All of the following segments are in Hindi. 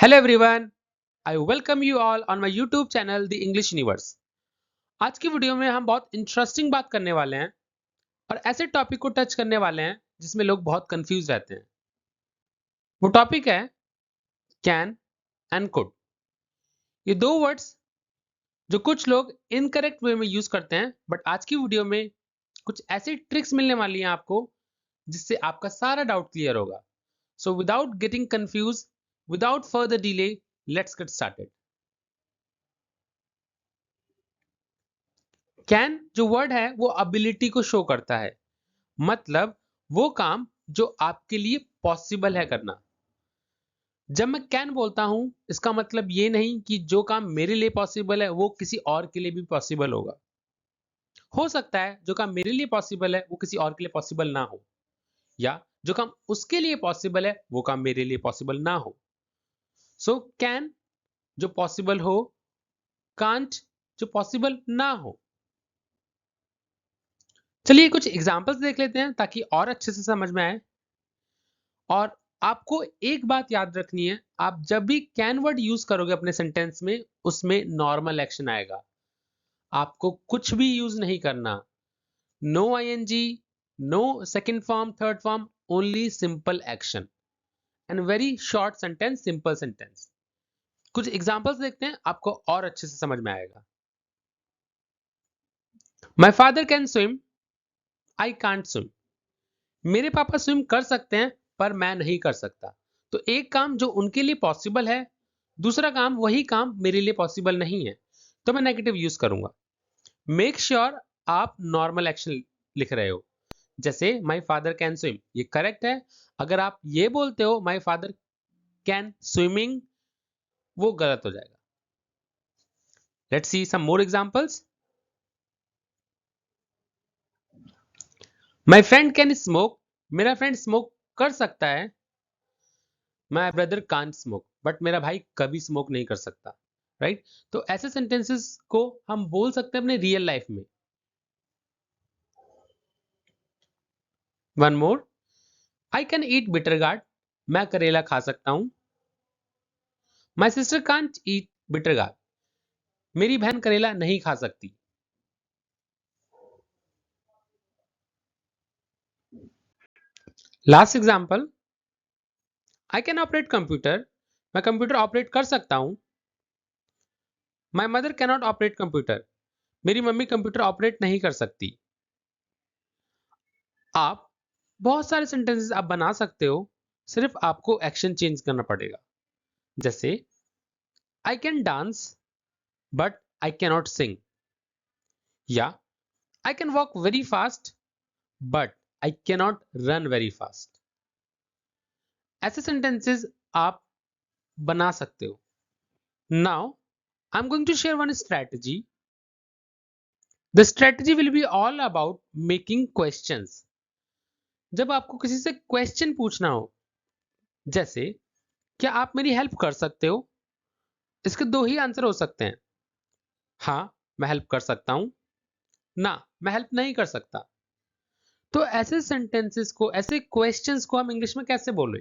Hello everyone, I welcome you all on my YouTube channel The English Universe। आज की वीडियो में हम बहुत इंटरेस्टिंग बात करने वाले हैं और ऐसे टॉपिक को टच करने वाले हैं जिसमें लोग बहुत कंफ्यूज रहते हैं। वो टॉपिक है कैन एंड कुड। ये दो वर्ड्स जो कुछ लोग इनकरेक्ट वे में यूज करते हैं, बट आज की वीडियो में कुछ ऐसी ट्रिक्स मिलने वाली हैं आपको जिससे आपका सारा डाउट क्लियर होगा। So without getting confuse, without further delay, let's get started. Can जो वर्ड है वो अबिलिटी को शो करता है, मतलब वो काम जो आपके लिए पॉसिबल है करना। जब मैं कैन बोलता हूं इसका मतलब ये नहीं कि जो काम मेरे लिए पॉसिबल है वो किसी और के लिए भी पॉसिबल होगा। हो सकता है जो काम मेरे लिए पॉसिबल है वो किसी और के लिए पॉसिबल ना हो, या जो काम उसके लिए पॉसिबल है वो काम मेरे लिए पॉसिबल ना हो। सो कैन जो पॉसिबल हो, कांट जो पॉसिबल ना हो। चलिए कुछ एग्जांपल्स देख लेते हैं ताकि और अच्छे से समझ में आए। और आपको एक बात याद रखनी है, आप जब भी कैन वर्ड यूज करोगे अपने सेंटेंस में, उसमें नॉर्मल एक्शन आएगा। आपको कुछ भी यूज नहीं करना। No ING, no second form, third form, only simple action and very short sentence, simple sentence. कुछ एग्जांपल्स देखते हैं, आपको और अच्छे से समझ में आएगा। My father can swim, I can't swim. मेरे पापा स्विम कर सकते हैं पर मैं नहीं कर सकता। तो एक काम जो उनके लिए पॉसिबल है, दूसरा काम वही काम मेरे लिए पॉसिबल नहीं है, तो मैं नेगेटिव यूज करूंगा। मेक श्योर आप नॉर्मल एक्शन लिख रहे हो। जैसे माई फादर कैन स्विम, ये करेक्ट है। अगर आप ये बोलते हो माई फादर कैन स्विमिंग, वो गलत हो जाएगा। Let's see some more examples. My friend can smoke, मेरा फ्रेंड स्मोक कर सकता है। My brother can't smoke, but मेरा भाई कभी स्मोक नहीं कर सकता। राइट? तो ऐसे सेंटेंसेस को हम बोल सकते हैं अपने रियल लाइफ में। One more, I can eat bitter gourd, मैं करेला खा सकता हूं। My sister can't eat bitter gourd, मेरी बहन करेला नहीं खा सकती। Last example, I can operate computer, मैं कंप्यूटर ऑपरेट कर सकता हूं। My mother cannot operate computer, मेरी मम्मी कंप्यूटर ऑपरेट नहीं कर सकती। आप बहुत सारे सेंटेंसेस आप बना सकते हो, सिर्फ आपको एक्शन चेंज करना पड़ेगा। जैसे I can dance but I cannot sing, या I can walk very fast but I cannot run very fast. ऐसे सेंटेंसेस आप बना सकते हो। Now I am going to share one strategy. The strategy will be all about making questions. जब आपको किसी से क्वेश्चन पूछना हो, जैसे क्या आप मेरी हेल्प कर सकते हो, इसके दो ही आंसर हो सकते हैं। हाँ मैं हेल्प कर सकता हूं, ना मैं हेल्प नहीं कर सकता। तो ऐसे सेंटेंसेस को, ऐसे क्वेश्चंस को हम इंग्लिश में कैसे बोले?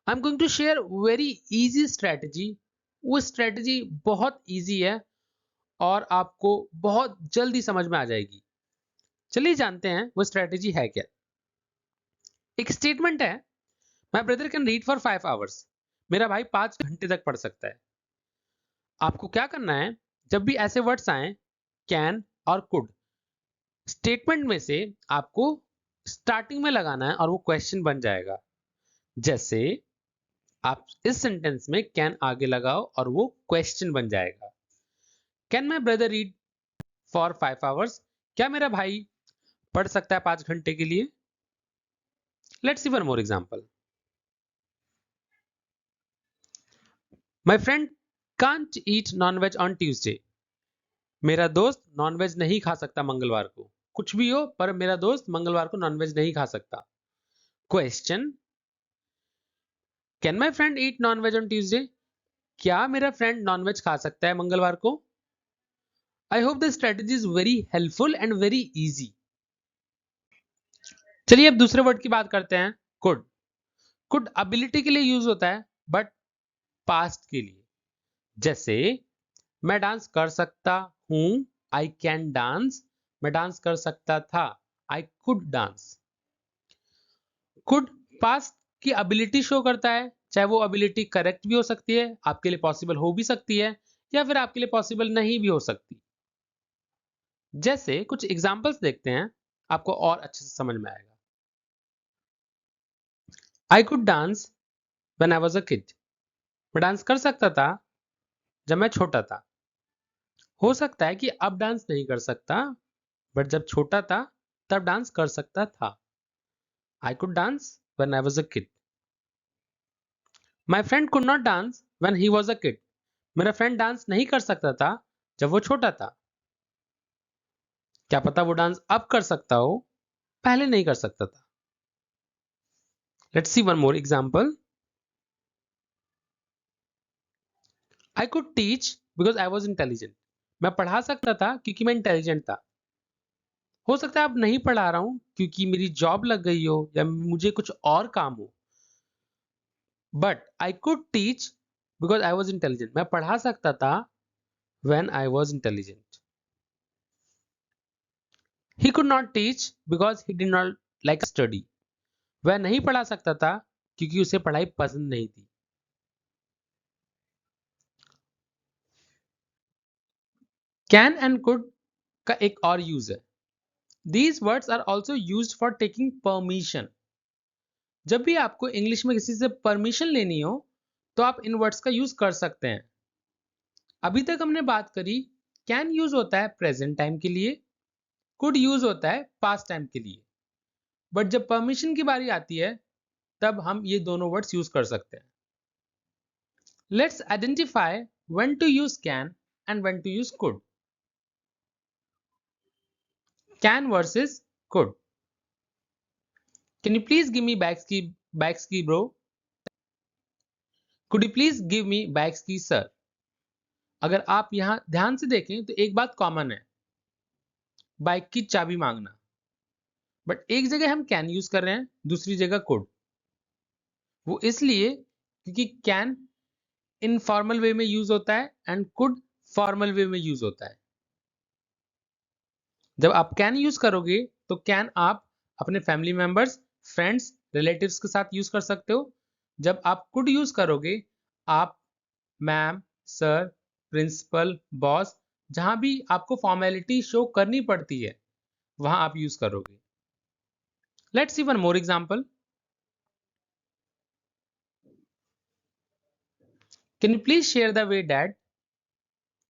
I am going to share very easy strategy. वो स्ट्रेटजी बहुत इजी है और आपको बहुत जल्दी समझ में आ जाएगी। चलिए जानते हैं वो स्ट्रेटजी है क्या। एक स्टेटमेंट है, my brother can read for 5 hours, मेरा भाई 5 घंटे तक पढ़ सकता है। आपको क्या करना है, जब भी ऐसे वर्ड्स आए कैन और कुड, स्टेटमेंट में से आपको स्टार्टिंग में लगाना है और वो क्वेश्चन बन जाएगा। जैसे आप इस सेंटेंस में कैन आगे लगाओ और वो क्वेश्चन बन जाएगा। Can my brother read for 5 hours, क्या मेरा भाई पढ़ सकता है 5 घंटे के लिए? Let's see one more example. My friend can't eat nonveg on Tuesday, मेरा दोस्त नॉनवेज नहीं खा सकता मंगलवार को। कुछ भी हो पर मेरा दोस्त मंगलवार को नॉनवेज नहीं खा सकता। Question, can my friend eat nonveg on Tuesday, क्या मेरा फ्रेंड नॉनवेज खा सकता है मंगलवार को? I hope the strategy is very helpful and very easy. चलिए अब दूसरे वर्ड की बात करते हैं, कुड। कुड एबिलिटी के लिए यूज होता है, बट पास्ट के लिए। जैसे मैं डांस कर सकता हूं, आई कैन डांस। मैं डांस कर सकता था, I could dance. Could past की एबिलिटी शो करता है, चाहे वो एबिलिटी करेक्ट भी हो सकती है, आपके लिए पॉसिबल हो भी सकती है, या फिर आपके लिए पॉसिबल नहीं भी हो सकती। जैसे कुछ एग्जांपल्स देखते हैं, आपको और अच्छे से समझ में आएगा। I could dance when I was a kid. मैं डांस कर सकता था जब मैं छोटा था। हो सकता है कि अब डांस नहीं कर सकता, बट जब छोटा था तब डांस कर सकता था। I could dance when I was a kid. My friend could not dance when he was a kid. मेरा फ्रेंड डांस नहीं कर सकता था जब वो छोटा था। क्या पता वो डांस अब कर सकता हो, पहले नहीं कर सकता था। Let's see one more example. I could teach because I was intelligent. मैं पढ़ा सकता था क्योंकि मैं इंटेलिजेंट था। हो सकता है अब नहीं पढ़ा रहा हूं क्योंकि मेरी जॉब लग गई हो या मुझे कुछ और काम हो, but I could teach because I was intelligent. मैं पढ़ा सकता था when I was intelligent. He could not teach because he did not like study. वह नहीं पढ़ा सकता था क्योंकि उसे पढ़ाई पसंद नहीं थी। Can and could का एक और यूज है। These words are also used for taking permission. जब भी आपको इंग्लिश में किसी से परमिशन लेनी हो तो आप इन वर्ड्स का यूज कर सकते हैं। अभी तक हमने बात करी, कैन यूज होता है प्रेजेंट टाइम के लिए, कुड यूज होता है पास्ट टाइम के लिए, बट जब परमिशन की बारी आती है तब हम ये दोनों वर्ड्स यूज कर सकते हैं। Let's identify when to use can and when to use could. Can versus could. Can you please give me bags key bro? Could you please give me bags key sir? अगर आप यहां ध्यान से देखें तो एक बात कॉमन है, बाइक की चाबी मांगना। बट एक जगह हम कैन यूज कर रहे हैं, दूसरी जगह कुड। वो इसलिए क्योंकि कैन इनफॉर्मल वे में यूज होता है एंड कुड फॉर्मल वे में यूज होता है। जब आप कैन यूज करोगे तो कैन आप अपने फैमिली मेंबर्स, फ्रेंड्स, रिलेटिव्स के साथ यूज कर सकते हो। जब आप कुड यूज करोगे, आप मैम, सर, प्रिंसिपल, बॉस, जहां भी आपको फॉर्मेलिटी शो करनी पड़ती है वहां आप यूज करोगे। Let's see one more example. Can you please share the way dad?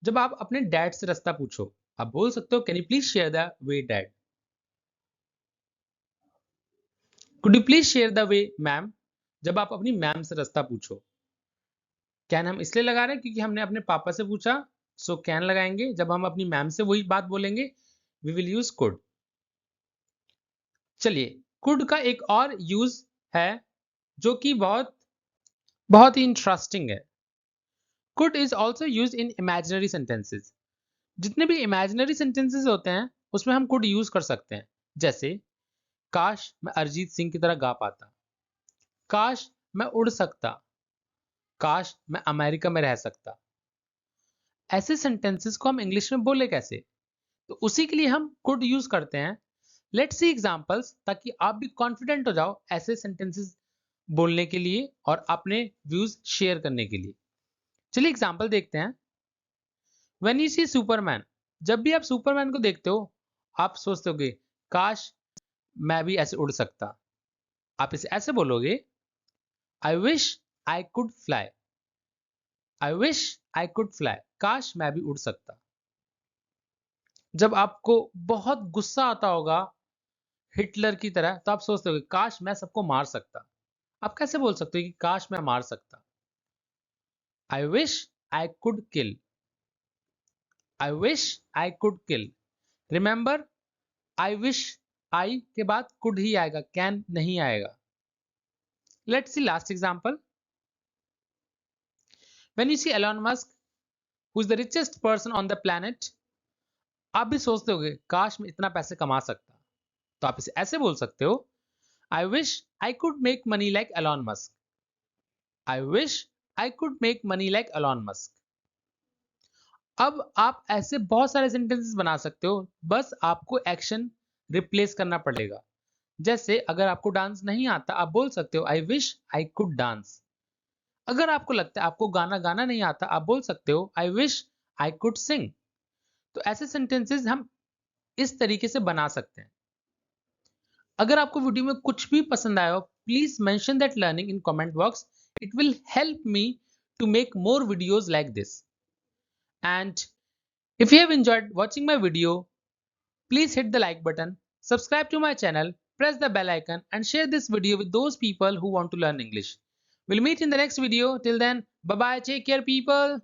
जब आप अपने डैड से रास्ता पूछो, आप बोल सकते हो can you please share the way dad. Could you please share the way ma'am? जब आप अपनी मैम से रास्ता पूछो। कैन हम इसलिए लगा रहे हैं क्योंकि हमने अपने पापा से पूछा, सो कैन लगाएंगे। जब हम अपनी मैम से वही बात बोलेंगे, वी विल यूज कुड। चलिए, कुड का एक और यूज है जो कि बहुत बहुत ही इंटरेस्टिंग है। Could is also use in imaginary sentences. जितने भी इमेजिनरी सेंटेंसेस होते हैं उसमें हम कुड यूज कर सकते हैं। जैसे काश मैं अरिजीत सिंह की तरह गा पाता, काश मैं उड़ सकता, काश मैं अमेरिका में रह सकता। ऐसे सेंटेंसेस को हम इंग्लिश में बोले कैसे? तो उसी के लिए हम कुड यूज करते हैं। लेट्स सी एग्जांपल्स, ताकि आप भी कॉन्फिडेंट हो जाओ ऐसे सेंटेंसेस बोलने के लिए और अपने व्यूज शेयर करने के लिए। चलिए एग्जांपल देखते हैं। व्हेन यू सी सुपरमैन, जब भी आप सुपरमैन को देखते हो आप सोचते होगे काश मैं भी ऐसे उड़ सकता। आप इसे ऐसे बोलोगे, आई wish I could fly. I wish I could fly, काश मैं भी उड़ सकता। जब आपको बहुत गुस्सा आता होगा हिटलर की तरह, तो आप सोचते हो काश मैं सबको मार सकता। आप कैसे बोल सकते हो कि काश मैं मार सकता? I wish I could kill. I wish I could kill. Remember, I wish I के बाद कुड ही आएगा, कैन नहीं आएगा। Let's see last example. When you see Elon Musk who is the richest person on the planet, आप भी सोचते होगे काश मैं इतना पैसे कमा सकता। तो आप इसे ऐसे बोल सकते हो, I wish I could make money like Elon Musk. I wish I could make money like Elon Musk. अब आप ऐसे बहुत सारे सेंटेंसेस बना सकते हो, बस आपको एक्शन रिप्लेस करना पड़ेगा। जैसे अगर आपको डांस नहीं आता, आप बोल सकते हो I wish I could dance. अगर आपको लगता है आपको गाना गाना नहीं आता, आप बोल सकते हो I wish I could sing. तो ऐसे सेंटेंसेस हम इस तरीके से बना सकते हैं। अगर आपको वीडियो में कुछ भी पसंद आया हो, please mention that learning in comment box. It will help me to make more videos like this. And if you have enjoyed watching my video, please hit the like button, subscribe to my channel, press the bell icon and share this video with those people who want to learn English. We'll meet in the next video. Till then, bye bye, take care people.